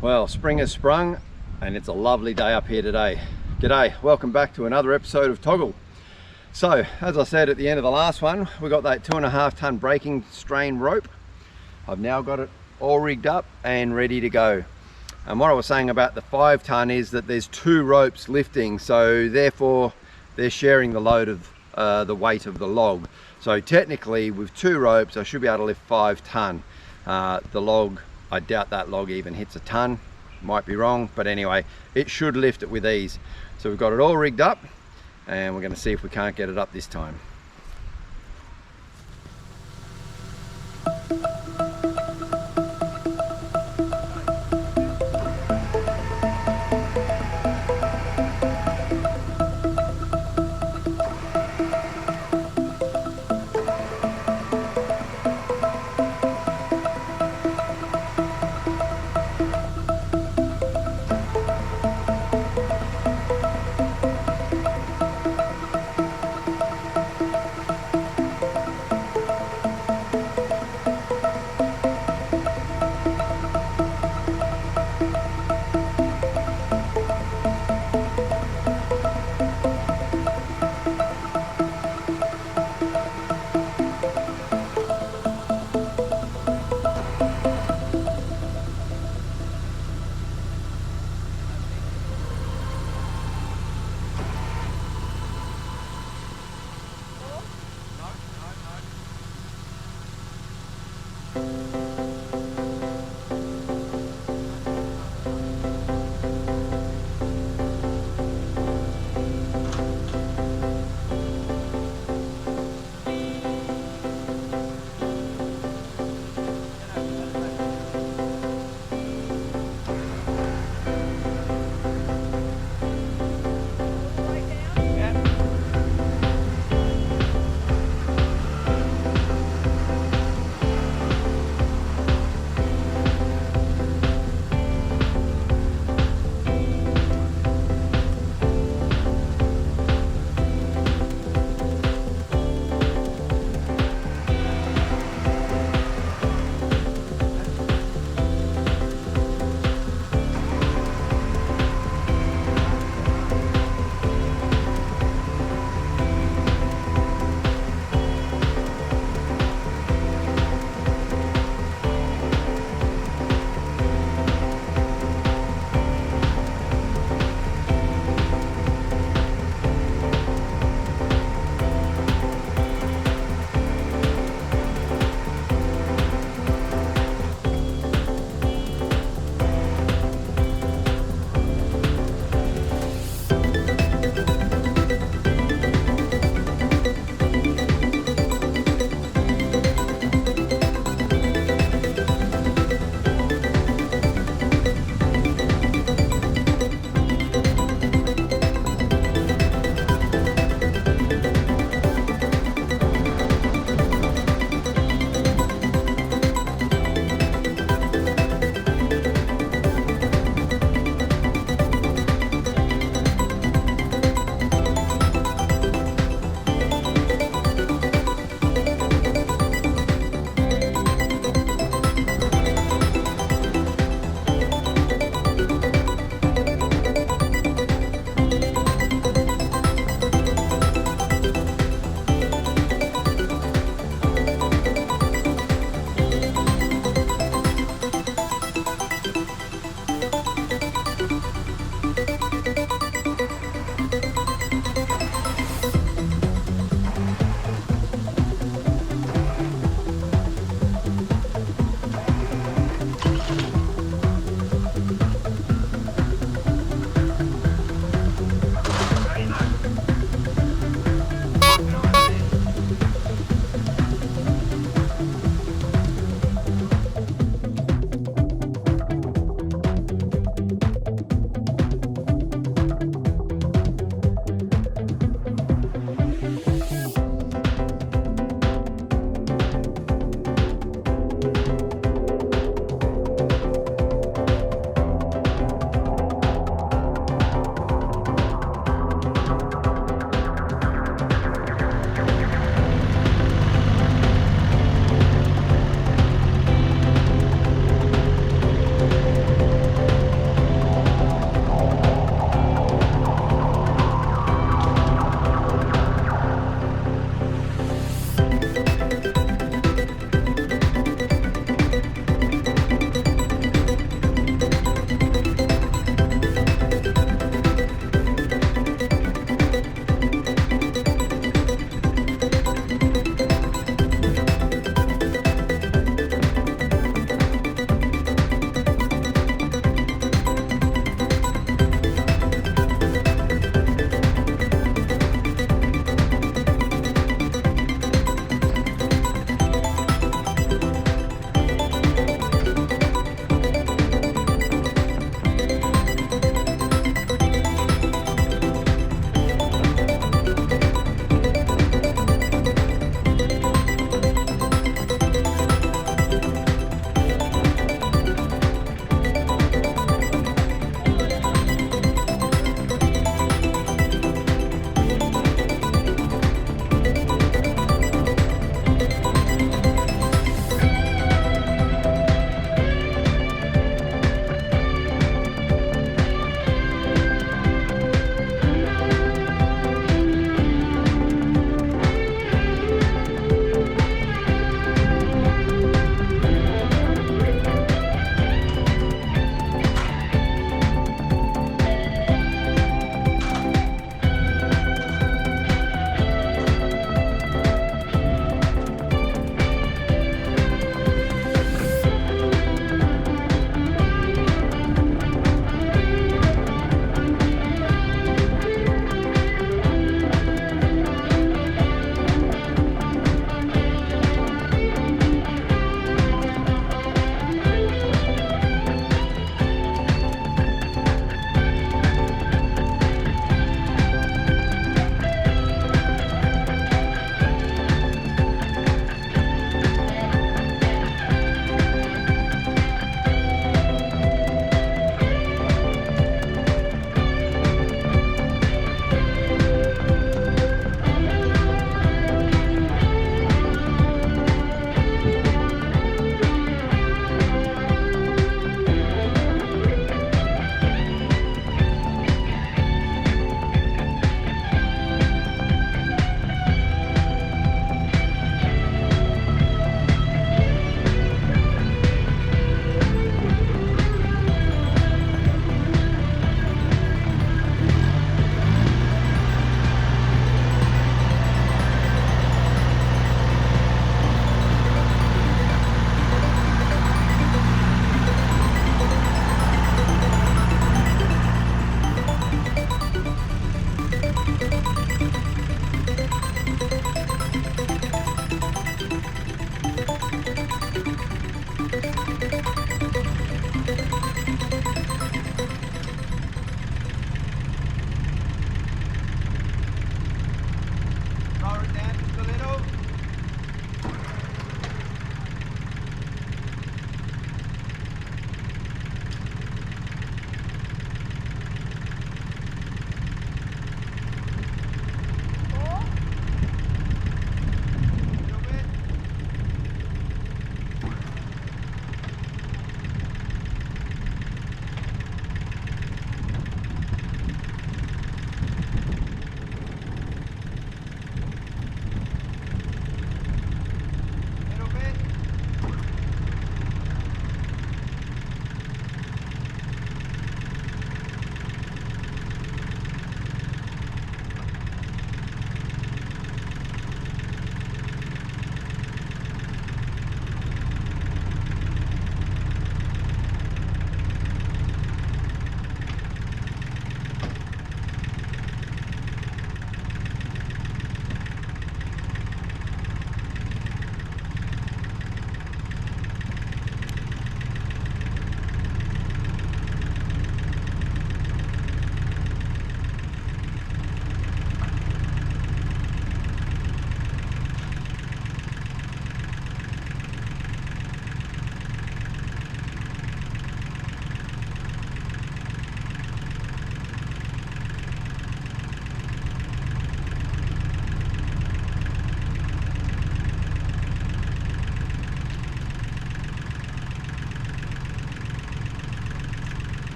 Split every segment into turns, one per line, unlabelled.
Well, spring has sprung and it's a lovely day up here today. G'day, welcome back to another episode of Togl. So, as I said at the end of the last one, we got that 2.5 ton breaking strain rope. I've now got it all rigged up and ready to go. And what I was saying about the 5 ton is that there's 2 ropes lifting, so therefore they're sharing the load of the weight of the log. So technically with 2 ropes I should be able to lift 5 ton. The log, I doubt that log even hits a ton, might be wrong, but anyway, it should lift it with ease. So we've got it all rigged up and we're going to see if we can't get it up this time.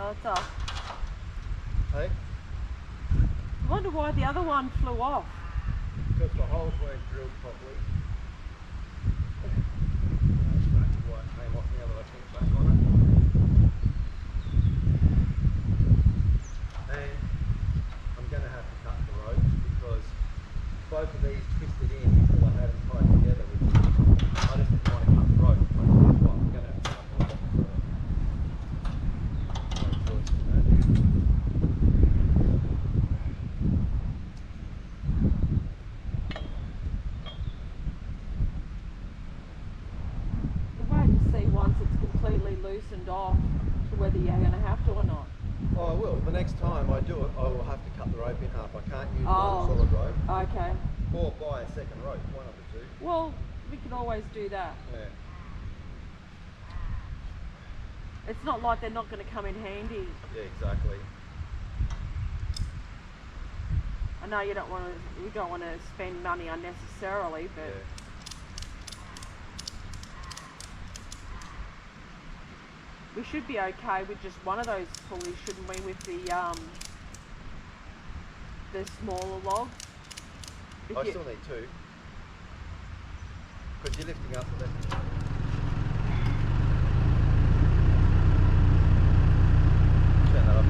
Oh, it's off.
Hey?
I wonder why the other one flew off.
Because the holes weren't drilled properly. Came off now that I think back on it. And I'm going to have to cut the ropes because both of these twisted in before I had them tied together, which I just didn't want to cut the rope. But that's what I'm going to have to cut the rope. No choice in that.
Once it's completely loosened off to whether you're going to have to or not.
Oh, I will. The next time I do it, I will have to cut the rope in half. I can't use one
Oh,
solid rope.
okay.
Or buy a second rope, one of the two.
Well, we can always do that.
Yeah.
It's not like they're not going to come in handy.
Yeah, exactly.
I know you don't want to. We don't want to spend money unnecessarily, but.
Yeah.
We should be okay with just one of those pulleys, shouldn't we, with the smaller log?
I still need two. Because you're lifting up the left. Turn that up.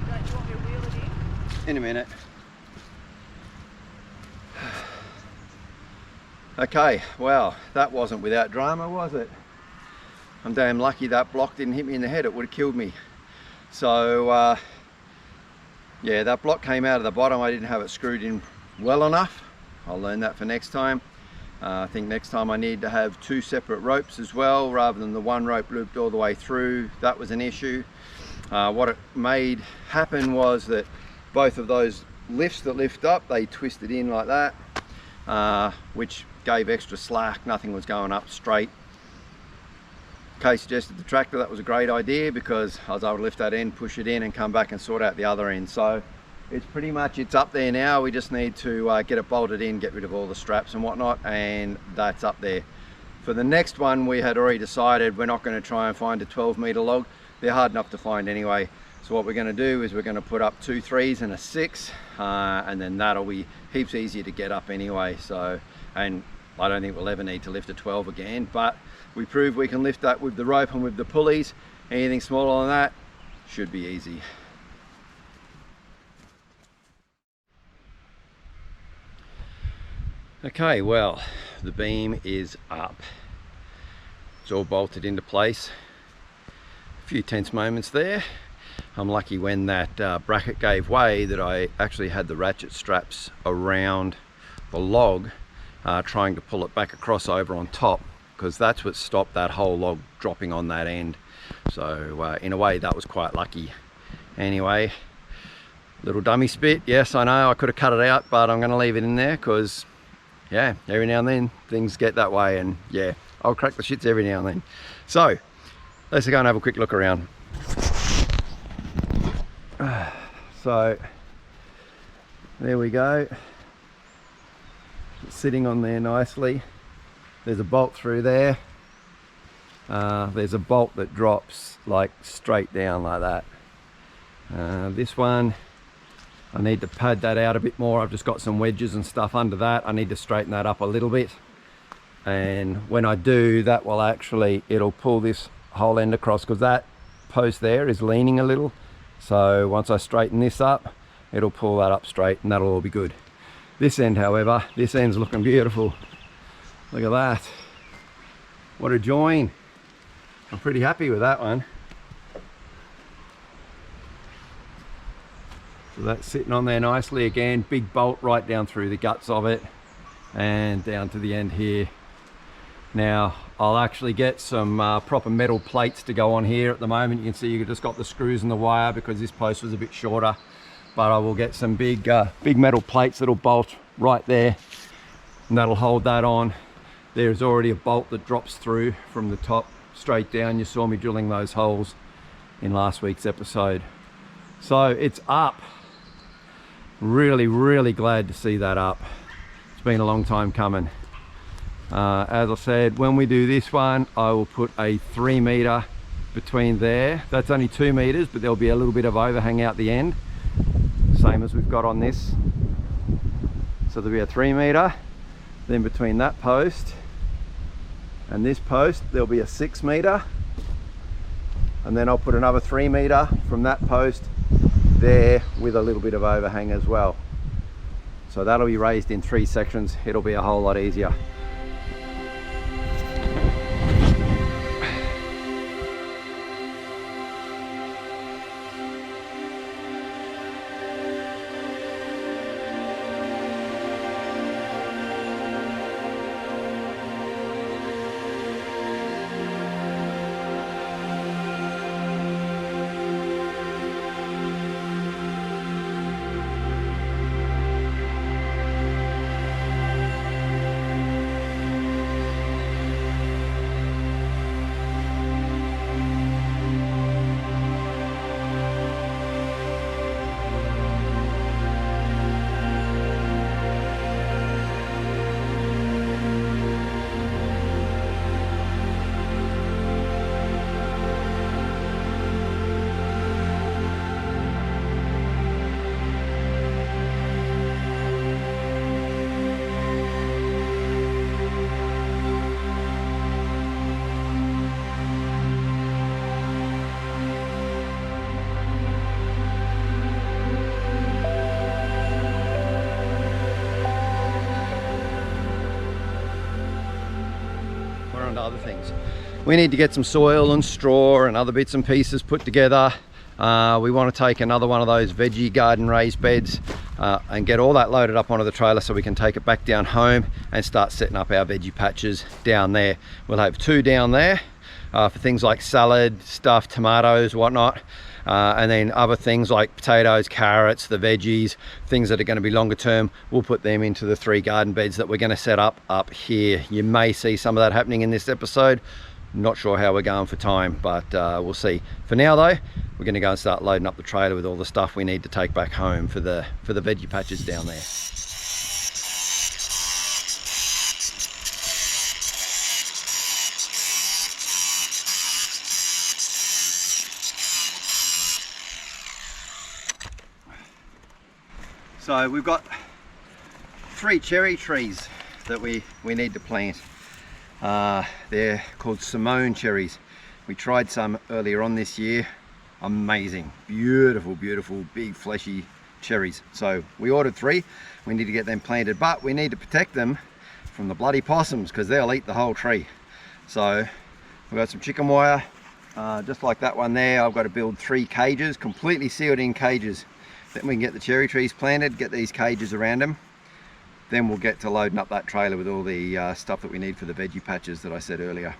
Don't you want me to wheel it in?
In a minute. Okay, well, that wasn't without drama, was it? I'm damn lucky that block didn't hit me in the head. It would have killed me. So yeah, that block came out of the bottom. I didn't have it screwed in well enough. I'll learn that for next time. I think next time I need to have two separate ropes as well, rather than the one rope looped all the way through. That was an issue. What it made happen was that both of those lifts that lift up, they twisted in like that, which gave extra slack. Nothing was going up straight. Kay suggested the tractor. That was a great idea because I was able to lift that end, push it in and come back and sort out the other end. So it's pretty much, it's up there now. We just need to get it bolted in, get rid of all the straps and whatnot, and that's up there. For the next one, we had already decided we're not going to try and find a 12-meter log. They're hard enough to find anyway. So what we're going to do is we're going to put up 2 3s and a 6, and then that'll be heaps easier to get up anyway. So, and I don't think we'll ever need to lift a 12 again, but we proved we can lift that with the rope and with the pulleys. Anything smaller than that should be easy. Okay, well, the beam is up. It's all bolted into place. A few tense moments there. I'm lucky when that bracket gave way that I actually had the ratchet straps around the log, trying to pull it back across over on top, because that's what stopped that whole log dropping on that end. So in a way that was quite lucky. Anyway, little dummy spit. Yes, I know I could have cut it out, but I'm going to leave it in there because, yeah, every now and then things get that way, and yeah, I'll crack the shits every now and then. So let's go and have a quick look around. So there we go. It's sitting on there nicely. There's a bolt through there. There's a bolt that drops like straight down like that. This one, I need to pad that out a bit more. I've just got some wedges and stuff under that. I need to straighten that up a little bit. And when I do, that will actually, it'll pull this whole end across, because that post there is leaning a little. So once I straighten this up, it'll pull that up straight and that'll all be good. This end, however, this end's looking beautiful. Look at that. What a join. I'm pretty happy with that one. So that's sitting on there nicely again. Big bolt right down through the guts of it and down to the end here. Now I'll actually get some proper metal plates to go on here. At the moment you can see you've just got the screws and the wire because this post was a bit shorter, but I will get some big metal plates that'll bolt right there and that'll hold that on. There's already a bolt that drops through from the top straight down. You saw me drilling those holes in last week's episode. So it's up. Really, really glad to see that up. It's been a long time coming. As I said, when we do this one, I will put a 3 meter between there. That's only 2 meters, but there'll be a little bit of overhang out the end, same as we've got on this. So there'll be a 3 meter. Then between that post and this post, there'll be a 6 meter. And then I'll put another 3 meter from that post there with a little bit of overhang as well. So that'll be raised in 3 sections. It'll be a whole lot easier. Other things, we need to get some soil and straw and other bits and pieces put together. We want to take another one of those veggie garden raised beds and get all that loaded up onto the trailer so we can take it back down home and start setting up our veggie patches down there. We'll have 2 down there for things like salad, stuffed tomatoes, whatnot. And then other things like potatoes, carrots, the veggies, things that are going to be longer term, we'll put them into the 3 garden beds that we're going to set up here. You may see some of that happening in this episode. Not sure how we're going for time, but we'll see. For now though, we're going to go and start loading up the trailer with all the stuff we need to take back home for the veggie patches down there. So we've got 3 cherry trees that we need to plant. They're called Simone cherries. We tried some earlier on this year. Amazing, beautiful, beautiful, big fleshy cherries. So we ordered 3. We need to get them planted, but we need to protect them from the bloody possums because they'll eat the whole tree. So we've got some chicken wire, just like that one there. I've got to build 3 cages, completely sealed in cages. Then we can get the cherry trees planted, get these cages around them. Then we'll get to loading up that trailer with all the stuff that we need for the veggie patches that I said earlier.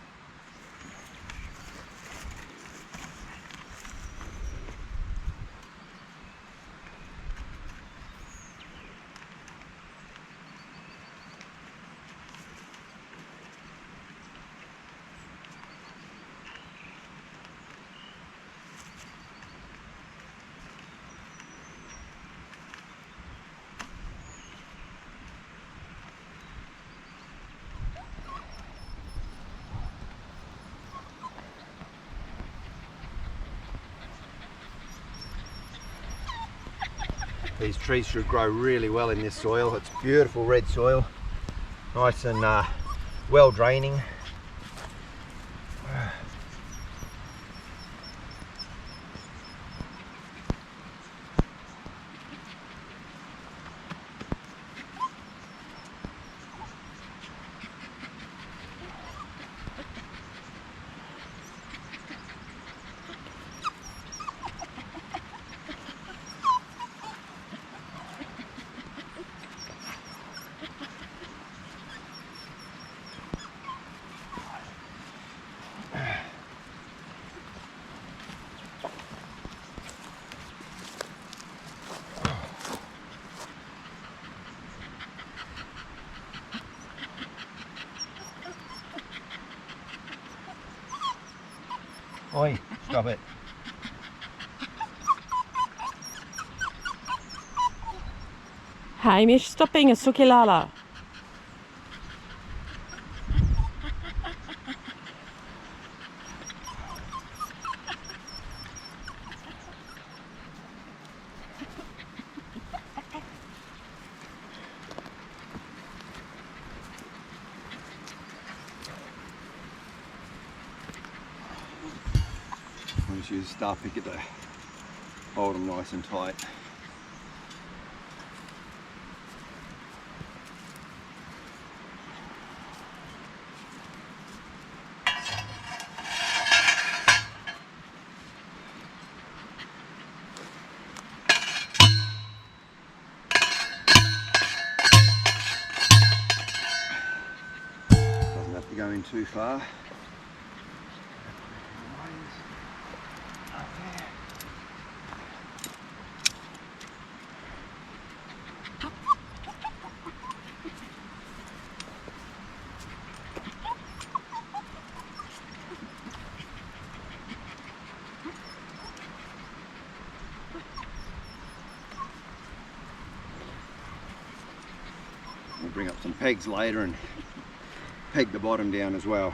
These trees should grow really well in this soil. It's beautiful red soil, nice and well draining. Oi, stop it.
Hamish, stop being a sukilala.
I'll just use a star picker to hold them nice and tight. Doesn't have to go in too far. We'll bring up some pegs later and peg the bottom down as well.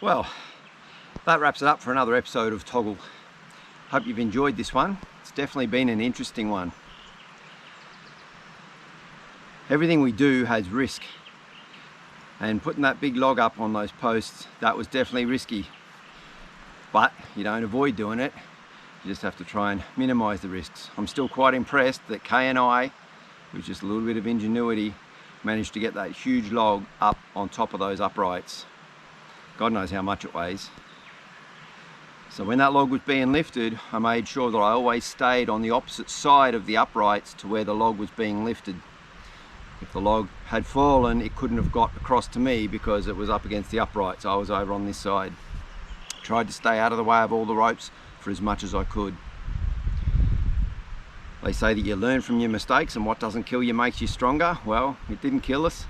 Well, that wraps it up for another episode of Togl. Hope you've enjoyed this one. It's definitely been an interesting one. Everything we do has risk, and putting that big log up on those posts, that was definitely risky. But you don't avoid doing it, you just have to try and minimize the risks. I'm still quite impressed that Kay and I, with just a little bit of ingenuity, managed to get that huge log up on top of those uprights. God knows how much it weighs. So when that log was being lifted, I made sure that I always stayed on the opposite side of the uprights to where the log was being lifted. if the log had fallen, it couldn't have got across to me because it was up against the upright, so I was over on this side. Tried to stay out of the way of all the ropes for as much as I could. They say that you learn from your mistakes, and what doesn't kill you makes you stronger. Well, it didn't kill us.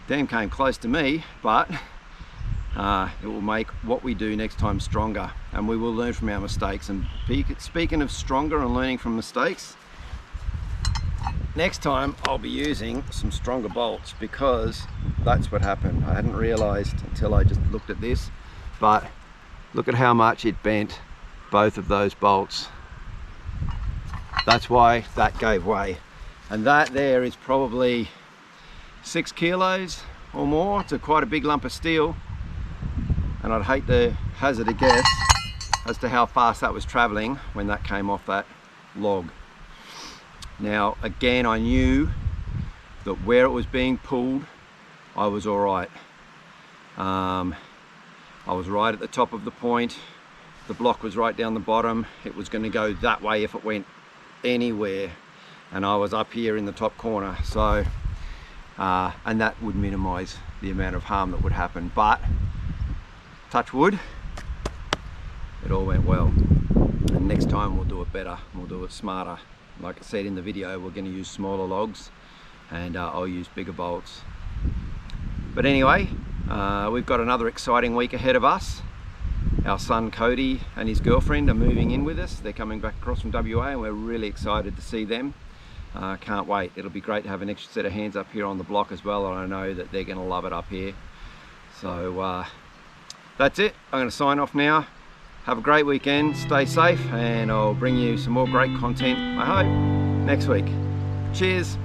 Damn came close to me, but it will make what we do next time stronger, and we will learn from our mistakes. And speaking of stronger and learning from mistakes, next time I'll be using some stronger bolts, because that's what happened. I hadn't realized until I just looked at this, but look at how much it bent both of those bolts. That's why that gave way. And that there is probably 6 kilos or more. It's quite a big lump of steel, and I'd hate to hazard a guess as to how fast that was traveling when that came off that log. Now again, I knew that where it was being pulled, I was all right. I was right at the top of the point. The block was right down the bottom. It was going to go that way if it went anywhere, and I was up here in the top corner. So and that would minimize the amount of harm that would happen, but touch wood, it all went well. And next time we'll do it better, we'll do it smarter. Like I said in the video, we're going to use smaller logs, and I'll use bigger bolts. But anyway, we've got another exciting week ahead of us. Our son Cody and his girlfriend are moving in with us. They're coming back across from WA, and we're really excited to see them. Can't wait. It'll be great to have an extra set of hands up here on the block as well, and I know that they're going to love it up here. So that's it. I'm going to sign off now. Have a great weekend, stay safe, and I'll bring you some more great content, I hope, next week. Cheers.